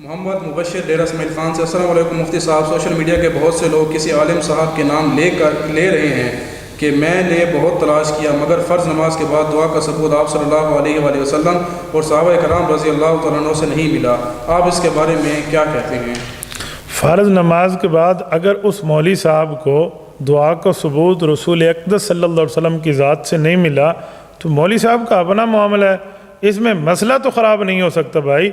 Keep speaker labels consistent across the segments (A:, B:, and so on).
A: محمد مبشر ڈیرہ اسماعیل خان سے السلام علیکم مفتی صاحب، سوشل میڈیا کے بہت سے لوگ کسی عالم صاحب کے نام لے رہے ہیں کہ میں نے بہت تلاش کیا مگر فرض نماز کے بعد دعا کا ثبوت آپ صلی اللہ علیہ وآلہ وسلم اور صحابہ کرام رضی اللہ تعالیٰ عنہ سے نہیں ملا، آپ اس کے بارے میں کیا کہتے ہیں؟
B: فرض نماز کے بعد اگر اس مولوی صاحب کو دعا کا ثبوت رسول اقدس صلی اللہ علیہ وسلم کی ذات سے نہیں ملا تو مولوی صاحب کا اپنا معاملہ ہے، اس میں مسئلہ تو خراب نہیں ہو سکتا بھائی۔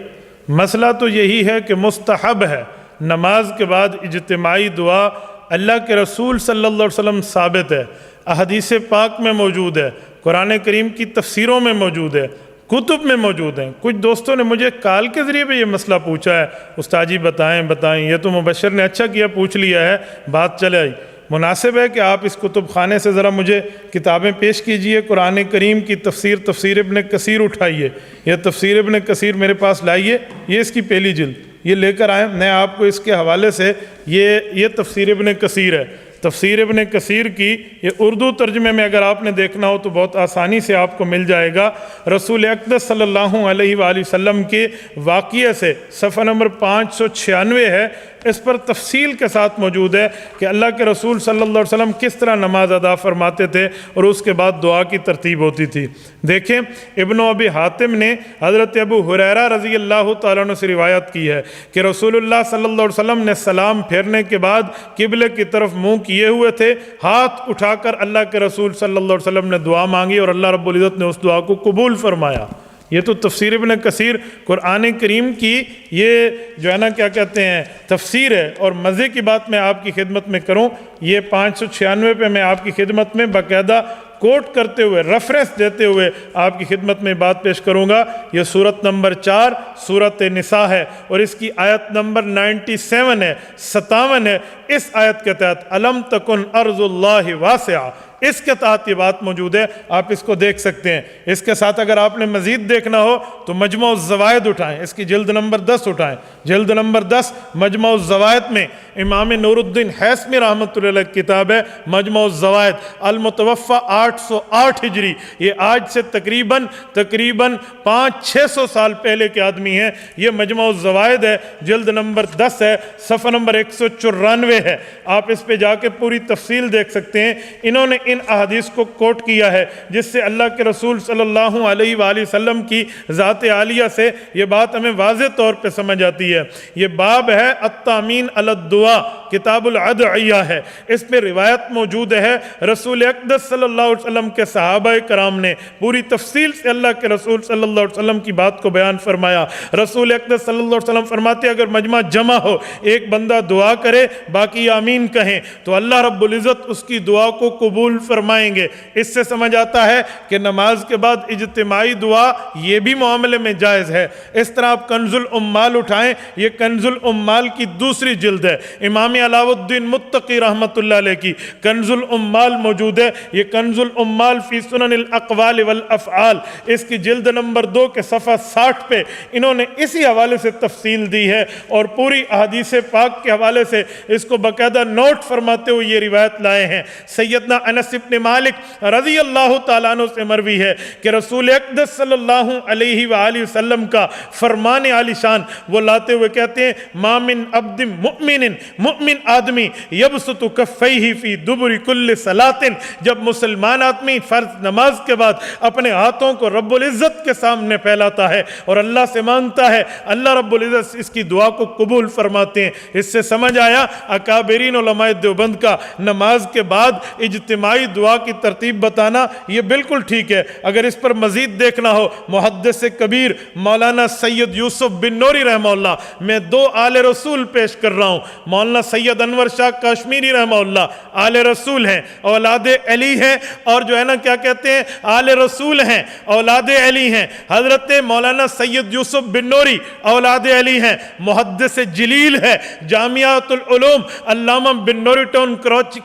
B: مسئلہ تو یہی ہے کہ مستحب ہے نماز کے بعد اجتماعی دعا، اللہ کے رسول صلی اللہ علیہ وسلم ثابت ہے، احادیث پاک میں موجود ہے، قرآن کریم کی تفسیروں میں موجود ہے، کتب میں موجود ہیں۔ کچھ دوستوں نے مجھے کال کے ذریعے پہ یہ مسئلہ پوچھا ہے، استاد جی بتائیں، یہ تو مبشر نے اچھا کیا پوچھ لیا ہے، بات چلے آئی۔ مناسب ہے کہ آپ اس کتب خانے سے ذرا مجھے کتابیں پیش کیجئے، قرآن کریم کی تفسیر ابن کثیر اٹھائیے، یہ تفسیر ابن کثیر میرے پاس لائیے، یہ اس کی پہلی جلد یہ لے کر آئیں، میں آپ کو اس کے حوالے سے یہ تفسیر ابن کثیر ہے، تفسیر ابن کثیر کی یہ اردو ترجمے میں اگر آپ نے دیکھنا ہو تو بہت آسانی سے آپ کو مل جائے گا۔ رسول اقدس صلی اللہ علیہ وآلہ وسلم کے واقعے سے صفحہ نمبر 596 ہے، اس پر تفصیل کے ساتھ موجود ہے کہ اللہ کے رسول صلی اللہ علیہ وسلم کس طرح نماز ادا فرماتے تھے اور اس کے بعد دعا کی ترتیب ہوتی تھی۔ دیکھیں ابن ابی حاتم نے حضرت ابو ہریرہ رضی اللہ تعالیٰ عنہ سے روایت کی ہے کہ رسول اللہ صلی اللہ علیہ وسلم نے سلام پھیرنے کے بعد قبلے کی طرف منہ کیے ہوئے تھے، ہاتھ اٹھا کر اللہ کے رسول صلی اللہ علیہ وسلم نے دعا مانگی اور اللہ رب العزت نے اس دعا کو قبول فرمایا۔ یہ تو تفسیر ابن کثیر قرآن کریم کی یہ جو ہے نا کیا کہتے ہیں تفسیر ہے، اور مزے کی بات میں آپ کی خدمت میں کروں، یہ 596 پہ میں آپ کی خدمت میں باقاعدہ کوٹ کرتے ہوئے ریفرنس دیتے ہوئے آپ کی خدمت میں بات پیش کروں گا۔ یہ سورت نمبر 4 سورت نساء ہے اور اس کی آیت نمبر 97 ہے، 57 ہے۔ اس آیت کے تحت الم تکن ارض اللہ واسعہ، اس کے تحت یہ بات موجود ہے، آپ اس کو دیکھ سکتے ہیں۔ اس کے ساتھ اگر آپ نے مزید دیکھنا ہو تو مجموع الزوائد اٹھائیں، اس کی جلد نمبر 10 اٹھائیں، جلد نمبر 10 مجموع الزوائد میں امام نور الدین حیثمی رحمۃ اللہ علیہ کتاب ہے مجموع الزوائد، المتوفی 808 ہجری، یہ آج سے تقریباً 500-600 سال پہلے کے آدمی ہیں۔ یہ مجموع الزوائد ہے، جلد نمبر 10 ہے، صفحہ نمبر 194 ہے، آپ اس پہ جا کے پوری تفصیل دیکھ سکتے ہیں۔ انہوں نے ان احادیث کو کوٹ کیا ہے جس سے اللہ کے رسول صلی اللہ علیہ وآلہ وسلم کی ذات عالیہ سے یہ بات ہمیں واضح طور پہ سمجھ آتی ہے۔ یہ باب ہے التامین علی الدعاء، کتاب الادعیہ ہے، اس پہ روایت موجود ہے۔ رسول اقدس صلی اللہ علیہ وسلم کے صحابہ کرام نے پوری تفصیل سے اللہ کے رسول صلی اللہ علیہ وسلم کی بات کو بیان فرمایا۔ رسول اقدس صلی اللہ علیہ وسلم فرماتے اگر مجمع جمع ہو، ایک بندہ دعا کرے باقی آمین کہیں تو اللہ رب العزت اس کی دعا کو قبول فرمائیں گے۔ اس سے سمجھ آتا ہے کہ نماز کے بعد اجتماعی دعا یہ بھی معاملے میں جائز ہے۔ اس طرح آپ کنز الامال اٹھائیں، یہ کنز الامال کی دوسری جلد ہے، امام علاء الدین متقی رحمۃ اللہ علیہ کی کنز الامال موجود ہے۔ یہ کنز الامال فی سنن الاقوال والافعال، اس کی جلد نمبر 2 کے صفحہ 60 پہ انہوں نے اسی حوالے سے تفصیل دی ہے اور پوری احادیث پاک کے حوالے سے اس کو باقاعدہ نوٹ فرماتے ہوئے یہ روایت لائے ہیں۔ سیدنا انس بن مالک رضی اللہ تعالیٰ عنہ سے مروی ہے کہ رسول اقدس صلی اللہ علیہ وآلہ وسلم کا فرمان عالی شان وہ لاتے ہوئے کہتے ہیں ما من عبد مؤمن آدمی یبسط کفیہ فی دبر کل صلاۃ، جب مسلمان آدمی فرض نماز کے بعد اپنے ہاتھوں کو رب العزت کے سامنے پھیلاتا ہے اور اللہ سے مانگتا ہے، اللہ رب العزت اس کی دعا کو قبول فرماتے ہیں۔ اس سے سمجھ آیا اکابرین علماء دیوبند کا نماز کے بعد اجتماعی دعا کی ترتیب بتانا یہ بالکل ٹھیک ہے۔ اگر اس پر مزید دیکھنا ہو محدث کبیر مولانا سید یوسف بن نوری رحمہ اللہ، میں 2 آل رسول پیش کر رہا ہوں۔ مولانا سید انور شاہ کشمیری رحمہ اللہ آل رسول ہیں، اولاد علی ہیں، اور جو ہے نا کیا کہتے ہیں آل رسول ہیں، اولاد علی ہیں۔ حضرت مولانا سید یوسف بن نوری اولاد علی ہیں، محدث جلیل ہے، جامعۃ العلوم علامہ بن نوری ٹاؤن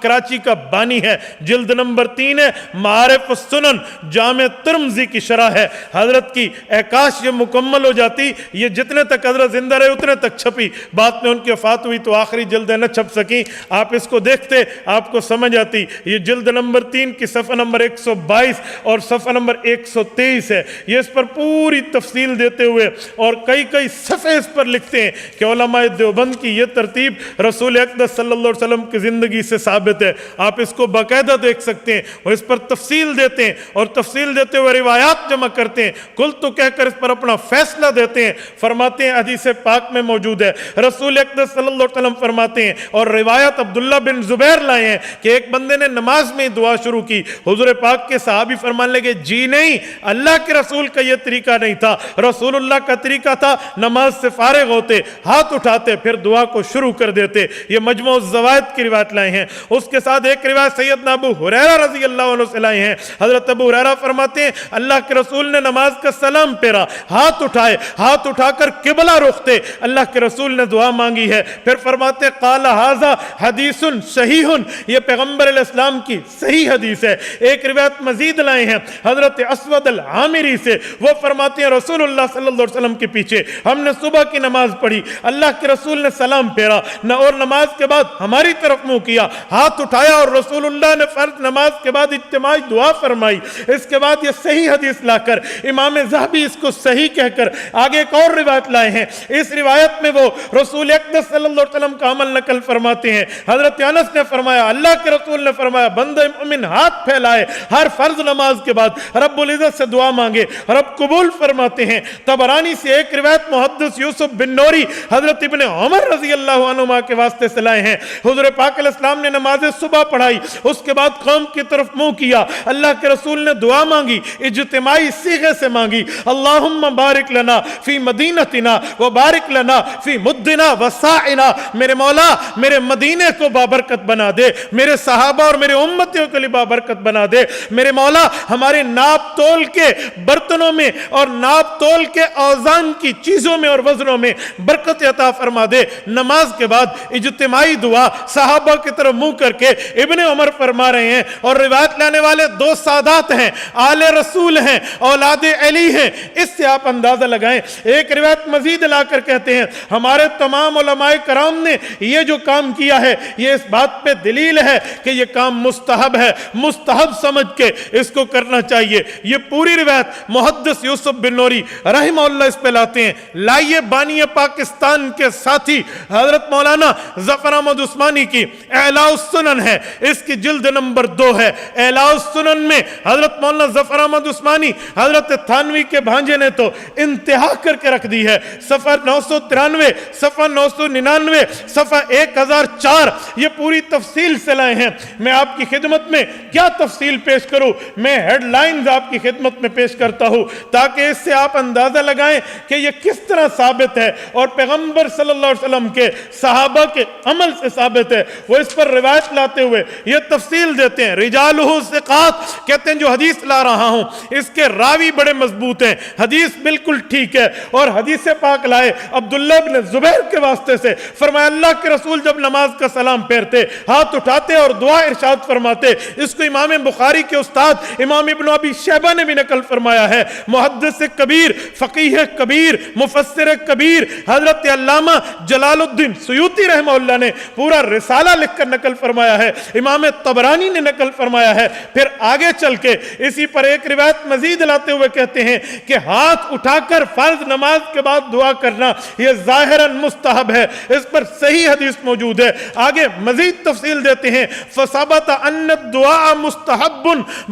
B: کراچی کا بانی ہے، جلد جلد نمبر 3 ہے، معارف السنن، جامع ترمذی کی شرح ہے حضرت کی۔ اے کاش یہ مکمل ہو جاتی، یہ جتنے تک حضرت زندہ رہے اتنے تک چھپی، بعد میں ان کی وفات ہوئی تو آخری جلدیں نہ چھپ سکیں۔ آپ اس کو دیکھتے آپ کو سمجھ آتی۔ یہ جلد نمبر 3 کی صفحہ نمبر 122 اور صفحہ نمبر 123 ہے۔ یہ اس پر پوری تفصیل دیتے ہوئے اور کئی صفحے اس پر لکھتے ہیں کہ علماء دیوبند کی یہ ترتیب رسول اقدس صلی اللہ علیہ وسلم کی زندگی سے ثابت ہے۔ آپ اس کو باقاعدہ دیکھ سکتے ہیں اور اس پر تفصیل دیتے ہیں اور تفصیل دیتے ہوئے روایات جمع کرتے ہیں، کل تو کہہ کر اس پر اپنا فیصلہ دیتے ہیں۔ فرماتے ہیں حدیث پاک میں موجود ہے، رسول اقدس صلی اللہ علیہ وسلم فرماتے ہیں، اور روایت عبداللہ بن زبیر لائے ہیں کہ ایک بندے نے نماز میں دعا شروع کی، حضور پاک کے صحابی فرمانے لگے جی نہیں، اللہ کے رسول کا یہ طریقہ نہیں تھا، رسول اللہ کا طریقہ تھا نماز سے فارغ ہوتے ہاتھ اٹھاتے پھر دعا کو شروع کر دیتے۔ یہ مجموع الزوائد کی روایت لائے ہیں۔ اس کے ساتھ ایک روایت سیدنا ابو ہریرہ رضی اللہ عنہ سے لائے ہیں۔ حضرت ابو ہریرہ فرماتے ہیں اللہ کے رسول نے نماز کا سلام پھیرا، ہاتھ اٹھائے، ہاتھ اٹھا کر قبلہ رخ تھے، اللہ کے رسول نے دعا مانگی ہے، پھر فرماتے قال ھذا حدیث صحیح، یہ پیغمبر علیہ السلام کی صحیح حدیث ہے۔ ایک روایت مزید لائے ہیں حضرت اسود العامری سے، وہ فرماتے ہیں رسول اللہ صلی اللہ علیہ وسلم کے پیچھے ہم نے صبح کی نماز پڑھی، اللہ کے رسول نے سلام پھیرا اور نماز کے بعد ہماری طرف منہ کیا، ہاتھ اٹھایا اور رسول اللہ نے فرض نماز کے بعد اجتماعی دعا فرمائی۔ اس کے بعد یہ صحیح حدیث لا کر امام ذہبی اس کو صحیح کہہ کر آگے ایک اور روایت لائے ہیں۔ اس روایت میں وہ رسول اقدس صلی اللہ علیہ وسلم کا عمل نقل فرماتے ہیں۔ حضرت انس نے فرمایا اللہ کے رسول نے فرمایا بندہ مومن ہاتھ پھیلائے ہر فرض نماز کے بعد رب العزت سے دعا مانگے، رب قبول فرماتے ہیں۔ طبرانی سے ایک روایت محدث یوسف بن نوری حضرت ابن عمر رضی اللہ عنہما کے واسطے سے لائے ہیں، حضور پاک علیہ السلام نے نماز صبح پڑھائی، اس کے بعد قوم کی طرف منہ کیا، اللہ کے رسول نے دعا مانگی، اجتماعی صیغے سے مانگی، اللہم بارک لنا فی مدینتنا و بارک لنا فی مدنا و ساعنا، میرے مولا میرے مدینے کو بابرکت بنا دے، میرے صحابہ اور میرے امتیوں کے لیے بابرکت بنا دے، میرے مولا ہمارے ناپ تول کے برتنوں میں اور ناپ تول کے اوزان کی چیزوں میں اور وزنوں میں برکت عطا فرما دے۔ نماز کے بعد اجتماعی دعا صحابہ کی طرف منہ کر کے ابن عمر فرما رہے ہیں، اور روایت لانے والے دو سادات ہیں، آل رسول ہیں، اولاد علی ہیں، اس سے آپ اندازہ لگائیں۔ ایک روایت مزید لا کر کہتے ہیں ہمارے تمام علماء کرام نے یہ جو کام کیا ہے یہ اس بات پہ دلیل ہے کہ یہ کام مستحب ہے، مستحب سمجھ کے اس کو کرنا چاہیے۔ یہ پوری روایت محدث یوسف بن نوری رحمہ اللہ اس پہ لاتے ہیں۔ لائیے بانی پاکستان کے ساتھی حضرت مولانا ظفر احمد عثمانی کی اعلاء السنن ہے، اس کی جلد نمبر 2 ہے۔ اعلاء السنن میں حضرت مولانا ظفر احمد عثمانی حضرت تھانوی کے بھانجے نے تو انتہا کر کے رکھ دی ہے۔ صفحہ 993، صفحہ 999، صفحہ 1004 یہ پوری تفصیل سے لائے ہیں۔ میں آپ کی خدمت میں کیا تفصیل پیش کروں، میں ہیڈ لائنز آپ کی خدمت میں پیش کرتا ہوں تاکہ اس سے آپ اندازہ لگائیں کہ یہ کس طرح ثابت ہے اور پیغمبر صلی اللہ علیہ وسلم کے صحابہ کے عمل سے ثابت ہے۔ وہ اس پر روایت لاتے ہوئے یہ تفصیل دیتے ہیں، رجالہ ثقات، کہتے ہیں جو حدیث لا رہا ہوں اس کے راوی بڑے مضبوط ہیں، حدیث بالکل ٹھیک ہے۔ اور حدیث پاک لائے عبداللہ بن زبیر کے واسطے سے، فرمایا اللہ کے رسول جب نماز کا سلام پھیرتے ہاتھ اٹھاتے اور دعا ارشاد فرماتے۔ اس کو امام بخاری کے استاد امام ابن ابی شیبہ نے بھی نقل فرمایا ہے۔ محدث کبیر، فقیہ کبیر، مفسر کبیر حضرت علامہ جلال الدین سیوطی رحمہ اللہ نے پورا رسالہ لکھ کر نقل فرمایا ہے، امام طبرانی نے نقل فرمایا ہے۔ پھر آگے چل کے اسی پر ایک روایت مزید لاتے ہوئے کہتے ہیں کہ ہاتھ اٹھا کر فرض نماز کے بعد دعا کرنا یہ ظاہراً مستحب ہے، اس پر صحیح حدیث موجود ہے۔ آگے مزید تفصیل دیتے ہیں فثبت ان الدعاء مستحب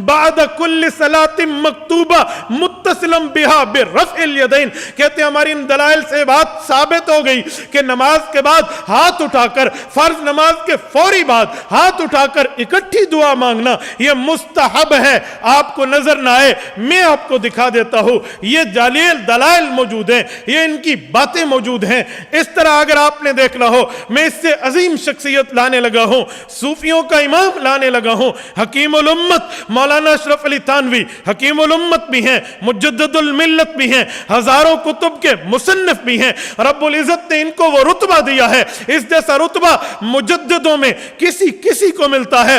B: بعد كل صلاة مکتوبہ متصلا بها برفع الیدین، کہتے ہیں ہماری ان دلائل سے بات ثابت ہو گئی کہ نماز کے بعد ہاتھ اٹھا کر فرض نماز کے فوری بعد ہاتھ اٹھا کر اکٹھی دعا مانگنا یہ مستحب ہے۔ آپ کو نظر نہ آئے میں آپ کو دکھا دیتا ہوں، یہ دلائل موجود ہیں، یہ ان کی باتیں موجود ہیں۔ اس طرح اگر آپ نے دیکھنا ہو میں اس سے عظیم شخصیت لانے لگا ہوں، صوفیوں کا امام لانے لگا ہوں، حکیم الامت مولانا اشرف علی تھانوی حکیم الامت بھی ہیں، مجدد الملت بھی ہیں، ہزاروں کتب کے مصنف بھی ہیں۔ رب العزت نے ان کو وہ رتبہ دیا ہے، اس جیسا رتبہ مجددوں میں کسی کو ملتا ہے،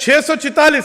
B: 646